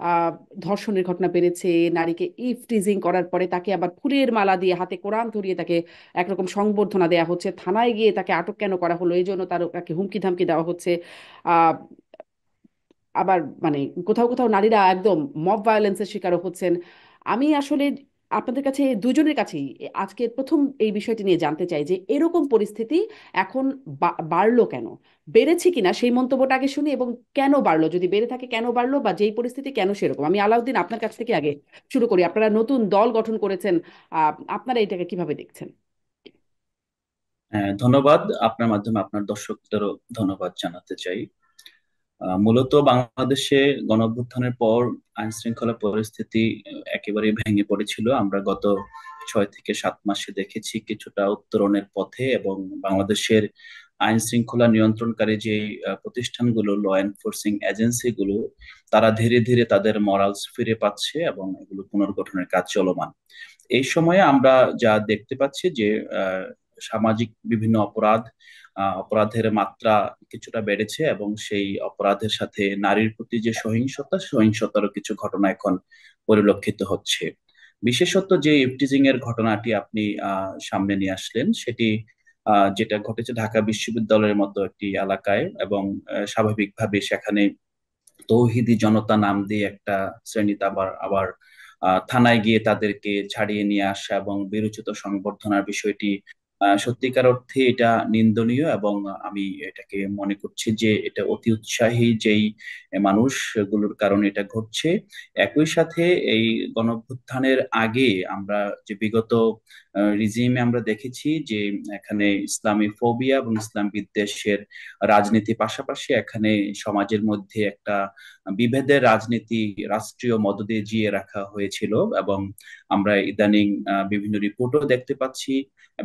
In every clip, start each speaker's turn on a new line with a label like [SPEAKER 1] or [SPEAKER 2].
[SPEAKER 1] আহ, ধর্ষণের ঘটনা বেড়েছে, নারীকে ইফটিজিং করার পরে তাকে আবার ফুলের মালা দিয়ে হাতে কোরআন ধরিয়ে তাকে একরকম সংবর্ধনা দেওয়া হচ্ছে, থানায় গিয়ে তাকে আটক কেন করা হলো এই জন্য তাকে হুমকি ধামকি দেওয়া হচ্ছে। আহ, আবার মানে কোথাও কোথাও নারীরা একদম মব ভায়োলেন্সের শিকারও হচ্ছেন। আমি আসলে আপনাদের কাছে দুজনের কাছেই আজকে প্রথম এই বিষয়টি নিয়ে জানতে চাই যে এরকম পরিস্থিতি এখন বাড়লো কেন, বেড়েছে কিনা সেই মন্তব্যটা আগে শুনি, এবং কেন বাড়লো, যদি বেড়ে থাকে কেন বাড়লো, বা যেই পরিস্থিতি কেন সেরকম। আমি আলাউদ্দিন আপনার কাছ থেকে আগে শুরু করি, আপনারা নতুন দল গঠন করেছেন, আপনারা এটাকে কিভাবে দেখছেন?
[SPEAKER 2] হ্যাঁ, ধন্যবাদ। আপনার মাধ্যমে আপনার দর্শকদেরও ধন্যবাদ জানাতে চাই। মূলত বাংলাদেশে গণঅভ্যুত্থানের পর আইন শৃঙ্খলা পরিস্থিতি একেবারেই ভেঙে পড়েছিল। আমরা গত 6 থেকে 7 মাসে দেখেছি কিছুটা উত্তরণের পথে, এবং বাংলাদেশের আইন শৃঙ্খলা নিয়ন্ত্রণকারী যে প্রতিষ্ঠানগুলো, ল এনফোর্সিং এজেন্সিগুলো, তারা ধীরে ধীরে তাদের মরালস ফিরে পাচ্ছে এবং এগুলো পুনর্গঠনের কাজ চলমান। এই সময়ে আমরা যা দেখতে পাচ্ছি যে আহ, সামাজিক বিভিন্ন অপরাধের মাত্রা কিছুটা বেড়েছে, এবং সেই অপরাধের সাথে নারীর প্রতি যে সহিংসতারও কিছু ঘটনা এখন পরিলক্ষিত হচ্ছে। বিশেষত যে ইভটিজিং এর ঘটনাটি আপনি সামনে নিয়ে আসলেন, সেটি যেটা ঘটেছে ঢাকা বিশ্ববিদ্যালয়ের মতো একটি এলাকায়, এবং স্বাভাবিকভাবে সেখানে তৌহিদি জনতা নাম দিয়ে একটা শ্রেণী আবার আবার থানায় গিয়ে তাদেরকে ছাড়িয়ে নিয়ে আসা এবং বীরোচিত সংবর্ধনার বিষয়টি সত্যিকার অর্থে এটা নিন্দনীয়, এবং আমি এটাকে মনে করছি যে এটা অতি উৎসাহী যেই মানুষগুলোর কারণে এটা ঘটছে। একই সাথে এই গণঅভ্যুত্থানের আগে আমরা যে বিগত রিজিমে আমরা দেখেছি যে এখানে ইসলামী ফোবিয়া এবং ইসলাম বিদ্বেষের রাজনীতি, পাশাপাশি এখানে সমাজের মধ্যে একটা বিভেদের রাজনীতি রাষ্ট্রীয় মদদে জিয়ে রাখা হয়েছিল। এবং আমরা ইদানিং বিভিন্ন রিপোর্টও দেখতে পাচ্ছি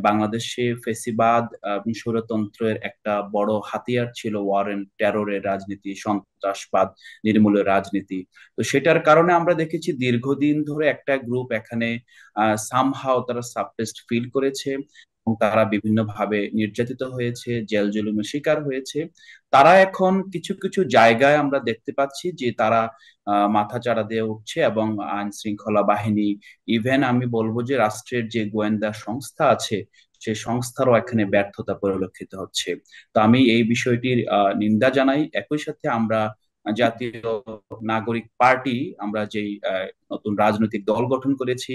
[SPEAKER 2] বাংলাদেশে ফেসিবাদ এবং স্বৈরতন্ত্রের একটা বড় হাতিয়ার ছিল ওয়ার এন্ড টেররের রাজনীতি, সন্ত্রাসবাদ নির্মূলের রাজনীতি। তো সেটার কারণে আমরা দেখেছি দীর্ঘদিন ধরে একটা গ্রুপ এখানে সামহাও তারা সাপ্রেসড ফিল করেছে, এবং তারা বিভিন্নভাবে নির্যাতিত হয়েছে, জেল জুলুমের শিকার হয়েছে। তারা এখন কিছু কিছু জায়গায় আমরা দেখতে পাচ্ছি যে তারা মাথা চাড়া দিয়ে উঠছে, এবং আইন শৃঙ্খলা বাহিনী, ইভেন আমি বলবো যে রাষ্ট্রের যে গোয়েন্দা সংস্থা আছে, সেই সংস্থারও এখানে ব্যর্থতা পরিলক্ষিত হচ্ছে। তো আমি এই বিষয়টির নিন্দা জানাই। একই সাথে আমরা জাতীয় নাগরিক পার্টি, আমরা যেই নতুন রাজনৈতিক দল গঠন করেছি,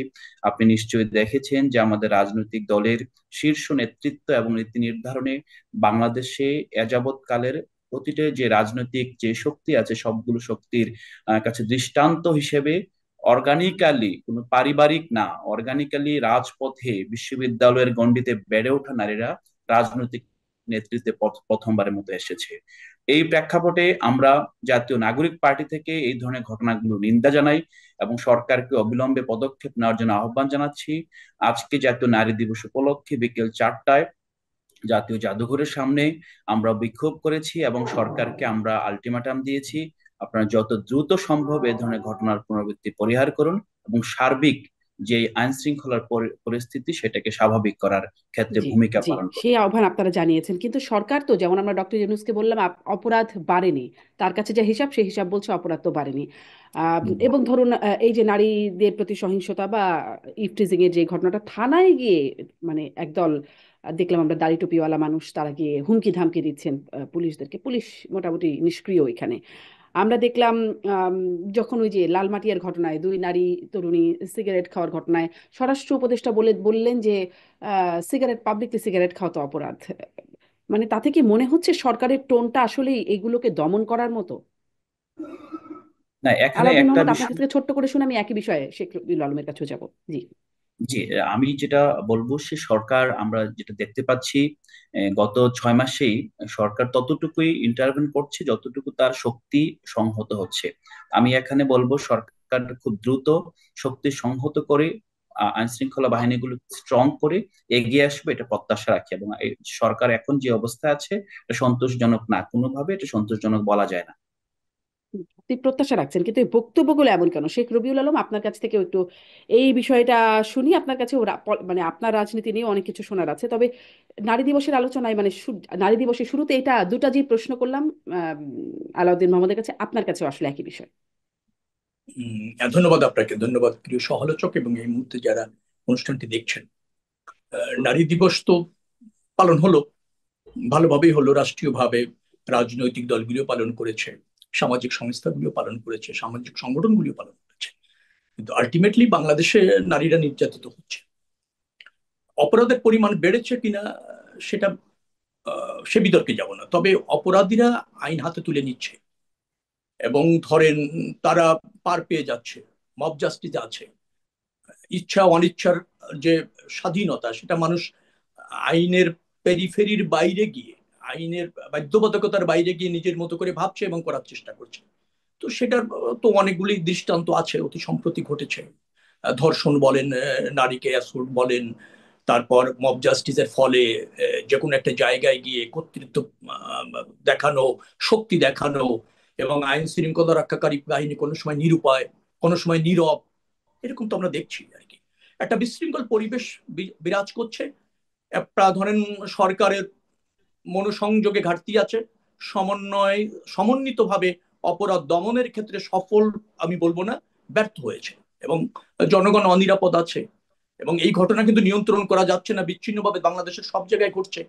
[SPEAKER 2] আপনি নিশ্চয়ই দেখেছেন যে আমাদের রাজনৈতিক দলের শীর্ষ নেতৃত্ব এবং নীতি নির্ধারণে বাংলাদেশে এযাবৎকালের প্রতিটা যে রাজনৈতিক যে শক্তি আছে, সবগুলো শক্তির কাছে দৃষ্টান্ত হিসেবে অর্গানিক্যালি, কোনো পারিবারিক না, অর্গানিক্যালি রাজপথে বিশ্ববিদ্যালয়ের গণ্ডিতে বেড়ে ওঠা নারীরা রাজনৈতিক নেতৃত্বে প্রথমবারের মতো এসেছে। এই প্রেক্ষাপটে আমরা জাতীয় নাগরিক পার্টি থেকে এই ধরনের ঘটনাগুলো নিন্দা জানাই এবং সরকারকে অবিলম্বে পদক্ষেপ নেওয়ার জন্য আহ্বান জানাচ্ছি। আজকে জাতীয় নারী দিবস উপলক্ষে বিকেল 4টায় জাতীয় জাদুঘরের সামনে আমরা বিক্ষোভ করেছি, এবং সরকারকে আমরা আলটিমেটাম দিয়েছি, আপনারা যত দ্রুত সম্ভব এই ধরনের ঘটনার পুনরাবৃত্তি পরিহার করুন, এবং সার্বিক যে আইন শৃঙ্খলার পরিস্থিতি সেটাকে স্বাভাবিক করার ক্ষেত্রে
[SPEAKER 1] জি,
[SPEAKER 2] ভূমিকা
[SPEAKER 1] জি,
[SPEAKER 2] পালন করুন।
[SPEAKER 1] সেই আহ্বান আপনারা জানিয়েছেন, কিন্তু সরকার তো, যেমন আমরা ডক্টর ইউনূসকে বললাম অপরাধ বাড়েনি, তার কাছে যে হিসাব সেই হিসাব বলছে অপরাধ তো বাড়েনি।
[SPEAKER 2] হুম।
[SPEAKER 1] এবং ধরুন এই যে নারীদের প্রতি সহিংসতা বা ইভটিজিং এর যে ঘটনাটা, থানায় গিয়ে মানে একদল দেখলাম আমরা দাড়ি টুপিওয়ালা মানুষ, তারা গিয়ে হুমকি ধামকি দিচ্ছেন পুলিশদেরকে, পুলিশ মোটামুটি নিষ্ক্রিয় এখানে। আমরা দেখলাম আম, যখন ওই যে লালমাটিয়ার ঘটনায় দুই নারী তরুণী সিগারেট খাওয়ার ঘটনায় স্বরাষ্ট্র উপদেষ্টা বললেন যে সিগারেট, পাবলিকলি সিগারেট খাওয়া তো অপরাধ। মানে তাতে কি মনে হচ্ছে সরকারের টোনটা আসলে এগুলোকে দমন করার মতো?
[SPEAKER 2] না, এখানে
[SPEAKER 1] আলাউদ্দিন
[SPEAKER 2] একটা
[SPEAKER 1] মোহাম্মদ, আপনার কাছ
[SPEAKER 2] বিষয়।
[SPEAKER 1] থেকে ছোট্ট করে শুনে আমি একই বিষয়ে শেখ রবিউল আলমের কাছেও যাব। জি,
[SPEAKER 2] জি, আমি যেটা বলবো সে সরকার আমরা যেটা দেখতে পাচ্ছি, গত 6 মাসেই সরকার ততটুকুই ইন্টারভেন করছে যতটুকু তার শক্তি সংহত হচ্ছে। আমি এখানে বলবো সরকার খুব দ্রুত শক্তি সংহত করে আইন শৃঙ্খলা বাহিনীগুলো স্ট্রং করে এগিয়ে আসবে, এটা প্রত্যাশা রাখি। এবং এই সরকার এখন যে অবস্থা আছে, এটা সন্তোষজনক না, কোনোভাবে এটা সন্তোষজনক বলা যায় না।
[SPEAKER 1] আপনি প্রত্যাশা রাখছেন, কিন্তু এই বক্তব্যগুলো এমন কেন? শেখ রবিউল আলম, আপনার কাছ থেকে একটু এই বিষয়টা শুনি। আপনার কাছে মানে আপনার রাজনীতি নিয়ে অনেক কিছু শোনার আছে, তবে নারী দিবসের আলোচনায় মানে নারী দিবসের শুরুতে এটা দুটা যে প্রশ্ন করলাম আলাউদ্দিন মোহাম্মদের কাছে, আপনার কাছেও আসলে একই বিষয়।
[SPEAKER 3] ধন্যবাদ আপনাকে, ধন্যবাদ প্রিয় সমালোচক এবং এই মুহূর্তে যারা অনুষ্ঠানটি দেখছেন। নারী দিবস তো পালন হলো, ভালোভাবেই হলো। রাষ্ট্রীয়ভাবে রাজনৈতিক দলগুলিও পালন করেছে, সামাজিক সংস্থাগুলিও পালন করেছে, সামাজিক সংগঠনগুলিও পালন করেছে। কিন্তু আলটিমেটলি বাংলাদেশে নারীরা নির্যাতিত হচ্ছে। অপরাধের পরিমাণ বেড়েছে কিনা সেটা সে বিতর্কে যাব না, তবে অপরাধীরা আইন হাতে তুলে নিচ্ছে এবং ধরেন তারা পার পেয়ে যাচ্ছে, মব জাস্টিস আছে। ইচ্ছা অনিচ্ছার যে স্বাধীনতা, সেটা মানুষ আইনের পেরিফেরির বাইরে গিয়ে, আইনের বাধ্যবাধকতার বাইরে গিয়ে নিজের মতো করে ভাবছে এবং করার চেষ্টা করছে। তো সেটার তো অনেকগুলি দৃষ্টান্ত আছে, অতি সম্প্রতি ঘটেছে। ধর্ষণ বলেন, নারীকে অ্যাসল্ট বলেন, তারপর মব জাস্টিসের ফলে যে কোনো একটা জায়গায় গিয়ে কর্তৃত্ব দেখানো, শক্তি দেখানো, এবং আইন শৃঙ্খলা রক্ষাকারী বাহিনী কোনো সময় নিরুপায়, কোনো সময় নীরব, এরকম তো আমরা দেখছি আর কি। একটা বিশৃঙ্খল পরিবেশ বিরাজ করছে। একটা ধরেন সরকারের মনোসংযোগে ঘাটতি আছে, সমন্বয় সমন্বিতভাবে অপরাধ দমনের ক্ষেত্রে সফল আমি বলবো না, ব্যর্থ হয়েছে, এবং জনগণ অনিরাপদ আছে। এবং এই ঘটনা কিন্তু নিয়ন্ত্রণ করা যাচ্ছে না, বিচ্ছিন্নভাবে বাংলাদেশের সব জায়গায় ঘটছে।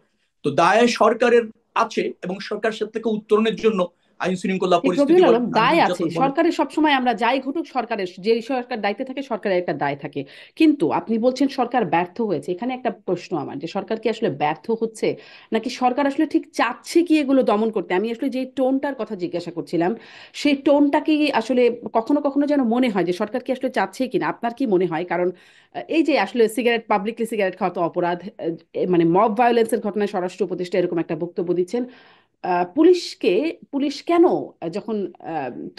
[SPEAKER 3] তো দায় সরকারের আছে, এবং সরকার সে থেকে উত্তরণের জন্য আইন শৃঙ্খলা
[SPEAKER 1] ঠিক
[SPEAKER 3] পরিস্থিতি
[SPEAKER 1] রবিউল
[SPEAKER 3] বলেন,
[SPEAKER 1] আলম,
[SPEAKER 3] নারী
[SPEAKER 1] দায় আছে
[SPEAKER 3] নির্যাতন বলেন।
[SPEAKER 1] সরকারের। সবসময় আমরা যাই ঘটুক, সরকারের যে সরকার দায়িত্বে থাকে সরকারের একটা দায় থাকে। কিন্তু আপনি বলছেন সরকার ব্যর্থ হয়েছে। এখানে একটা প্রশ্ন আমার, যে সরকার কি আসলে ব্যর্থ হচ্ছে, নাকি সরকার আসলে ঠিক চাচ্ছে কি এগুলো দমন করতে? আমি আসলে যে টোনটার কথা জিজ্ঞাসা করছিলাম, সেই টোনটা কি আসলে কখনো কখনো যেন মনে হয় যে সরকার কি আসলে চাচ্ছে কিনা। আপনার কি মনে হয়? কারণ এই যে আসলে সিগারেট, পাবলিকলি সিগারেট খাওয়া তো অপরাধ। মানে মব ভায়োলেন্সের ঘটনায় স্বরাষ্ট্র উপদেষ্টা এরকম একটা বক্তব্য দিচ্ছেন। পুলিশকে, পুলিশ কেন যখন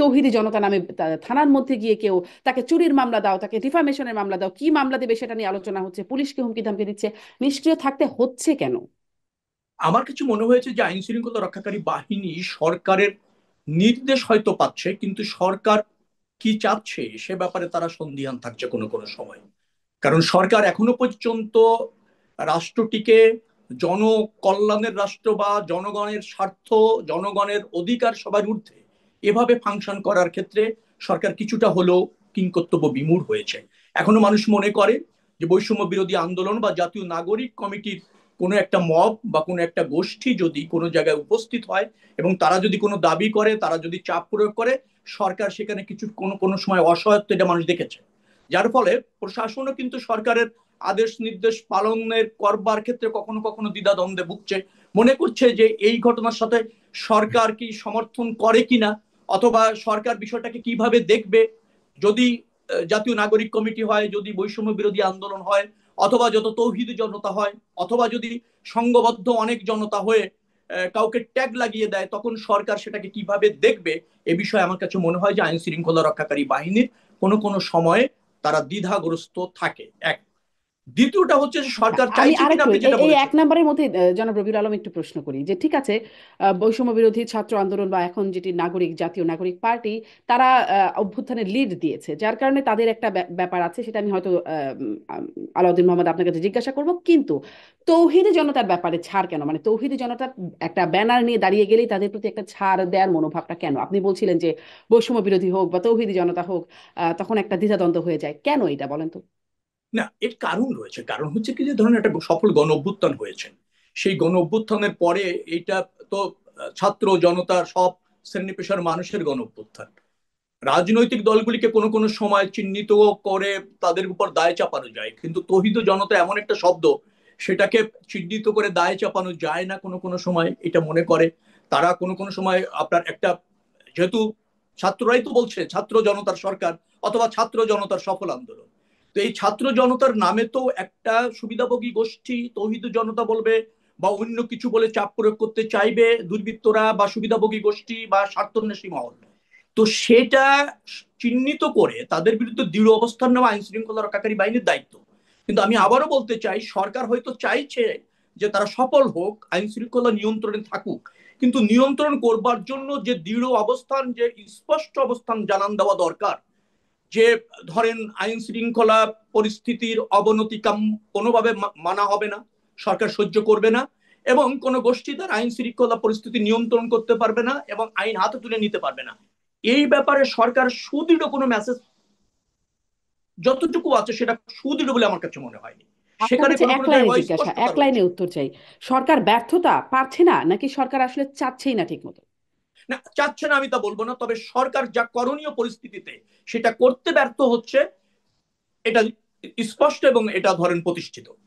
[SPEAKER 1] তৌহিদি জনতা নামে থানার মধ্যে গিয়ে কেউ তাকে চুরির মামলা দাও, তাকে ডিফামেশনের মামলা দাও, কি মামলা দেবে সেটা নিয়ে আলোচনা হচ্ছে, পুলিশকে হুমকি ধামকি দিচ্ছে, নিষ্ক্রিয় থাকতে হচ্ছে কেন?
[SPEAKER 3] আমার কিছু মনে হয়েছে যে আইন শৃঙ্খলা রক্ষাকারী বাহিনী সরকারের নির্দেশ হয়তো পাচ্ছে, কিন্তু সরকার কি চাচ্ছে সে ব্যাপারে তারা সন্দিহান থাকছে কোনো কোনো সময়। কারণ সরকার এখনো পর্যন্ত রাষ্ট্রটিকে জনকল্যাণের রাষ্ট্র বা জনগণের স্বার্থ, জনগণের অধিকার সবার ঊর্ধ্বে এভাবে ফাংশন করার ক্ষেত্রে সরকার কিছুটা হলেও কিংকর্তব্য বিমূঢ় হয়েছে। এখনো মানুষ মনে করে যে বৈষম্য বিরোধী আন্দোলন বা জাতীয় নাগরিক কমিটির কোনো একটা মব বা কোনো একটা গোষ্ঠী যদি কোনো জায়গায় উপস্থিত হয় এবং তারা যদি কোনো দাবি করে, তারা যদি চাপ প্রয়োগ করে, সরকার সেখানে কিছু কোনো কোনো সময় অসহায়ত্ব এটা মানুষ দেখেছে। যার ফলে প্রশাসনও কিন্তু সরকারের আদেশ নির্দেশ পালনের করবার ক্ষেত্রে কখনো কখনো দ্বিধাদ্বন্দ্বে ভুগছে, মনে করছে যে এই ঘটনার সাথে সরকার কি সমর্থন করে কিনা, অথবা সরকার বিষয়টাকে কিভাবে দেখবে যদি জাতীয় নাগরিক কমিটি হয়, যদি বৈষম্য বিরোধী আন্দোলন হয়, অথবা যত তৌহিদি জনতা হয়, অথবা যদি সংঘবদ্ধ অনেক জনতা হয়ে কাউকে ট্যাগ লাগিয়ে দেয়, তখন সরকার সেটাকে কিভাবে দেখবে। এ বিষয়ে আমার কাছে মনে হয় যে আইন শৃঙ্খলা রক্ষাকারী বাহিনীর কোনো কোনো সময়ে তারা দ্বিধাগ্রস্ত থাকে। এক, দ্বিতীয়টা হচ্ছে যে
[SPEAKER 1] আচ্ছা,
[SPEAKER 3] সরকার
[SPEAKER 1] আমি
[SPEAKER 3] চাইছে কিনা,
[SPEAKER 1] আরেকটু
[SPEAKER 3] আপনি
[SPEAKER 1] এই
[SPEAKER 3] যেটা
[SPEAKER 1] এই এক
[SPEAKER 3] বলেছেন।
[SPEAKER 1] নম্বরের মধ্যে জনাব রবিউল আলম একটু প্রশ্ন করি, যে ঠিক আছে, বৈষম্য বিরোধী ছাত্র আন্দোলন বা এখন যেটি নাগরিক জাতীয় নাগরিক পার্টি, তারা অভ্যুত্থানের লিড দিয়েছে, যার কারণে তাদের একটা ব্যাপার আছে, সেটা আমি হয়তো আলাউদ্দিন মোহাম্মদ আপনার কাছে জিজ্ঞাসা করব। কিন্তু তৌহিদি জনতার ব্যাপারে ছাড় কেন? মানে তৌহিদি জনতার একটা ব্যানার নিয়ে দাঁড়িয়ে গেলেই তাদের প্রতি একটা ছাড় দেওয়ার মনোভাবটা কেন? আপনি বলছিলেন যে বৈষম্য বিরোধী হোক বা তৌহিদি জনতা হোক, তখন একটা দ্বিধাদ্বন্দ্ব হয়ে যায় কেন, এটা বলেন তো।
[SPEAKER 3] না, এর কারণ রয়েছে। কারণ হচ্ছে কি, যে ধরুন একটা সফল গণ অভ্যুত্থান হয়েছে, সেই গণ অভ্যুত্থানের পরে এইটা তো ছাত্র জনতা সব শ্রেণী পেশার মানুষের গণ অভ্যুত্থান। রাজনৈতিক দলগুলিকে কোনো কোনো সময় চিহ্নিত করে তাদের উপর দায় চাপানো যায়, কিন্তু তৌহিদ জনতা এমন একটা শব্দ, সেটাকে চিহ্নিত করে দায় চাপানো যায় না কোনো কোনো সময়, এটা মনে করে তারা কোনো কোনো সময়। আপনার একটা, যেহেতু ছাত্ররাই তো বলছে ছাত্র জনতার সরকার অথবা ছাত্র জনতার সফল আন্দোলন, তো এই ছাত্র জনতার নামে তো একটা সুবিধাভোগী গোষ্ঠী তৌহিদ জনতা বলবে বা অন্য কিছু বলে চাপ প্রয়োগ করতে চাইবে দুর্বৃত্তরা বা সুবিধাভোগী গোষ্ঠী বা স্বার্থন্বেষী মহল। তো সেটা চিহ্নিত করে তাদের বিরুদ্ধে দৃঢ় অবস্থান নেওয়া আইন শৃঙ্খলা রক্ষাকারী বাহিনীর দায়িত্ব। কিন্তু আমি আবারও বলতে চাই, সরকার হয়তো চাইছে যে তারা সফল হোক, আইন শৃঙ্খলা নিয়ন্ত্রণে থাকুক, কিন্তু নিয়ন্ত্রণ করবার জন্য যে দৃঢ় অবস্থান, যে স্পষ্ট অবস্থান জানান দেওয়া দরকার, যে ধরেন আইন শৃঙ্খলা পরিস্থিতির অবনতি কোনোভাবে মানা হবে না, সরকার সহ্য করবে না, এবং কোন গোষ্ঠী তার আইন শৃঙ্খলা পরিস্থিতি নিয়ন্ত্রণ করতে পারবে না এবং আইন হাতে তুলে নিতে পারবে না। এই ব্যাপারে সরকার সুদৃঢ় কোনো মেসেজ যতটুকু আছে সেটা সুদৃঢ় বলে আমার কাছে মনে হয়নি।
[SPEAKER 1] আপনার
[SPEAKER 3] সেখানে
[SPEAKER 1] কাছে
[SPEAKER 3] কোনো
[SPEAKER 1] এক
[SPEAKER 3] কোনো
[SPEAKER 1] লাইনে
[SPEAKER 3] জায়গায়
[SPEAKER 1] জিজ্ঞাসা,
[SPEAKER 3] স্পষ্টতা
[SPEAKER 1] এক লাইনে
[SPEAKER 3] রয়েছে।
[SPEAKER 1] উত্তর চাই। সরকার ব্যর্থতা, পারছে না, নাকি সরকার আসলে চাচ্ছেই না ঠিক মতো?
[SPEAKER 3] না, চাচ্ছে না আমি তা বলবো না, তবে সরকার যা করণীয় পরিস্থিতিতে সেটা করতে ব্যর্থ হচ্ছে, এটা স্পষ্ট এবং এটা ধরেন প্রতিষ্ঠিত।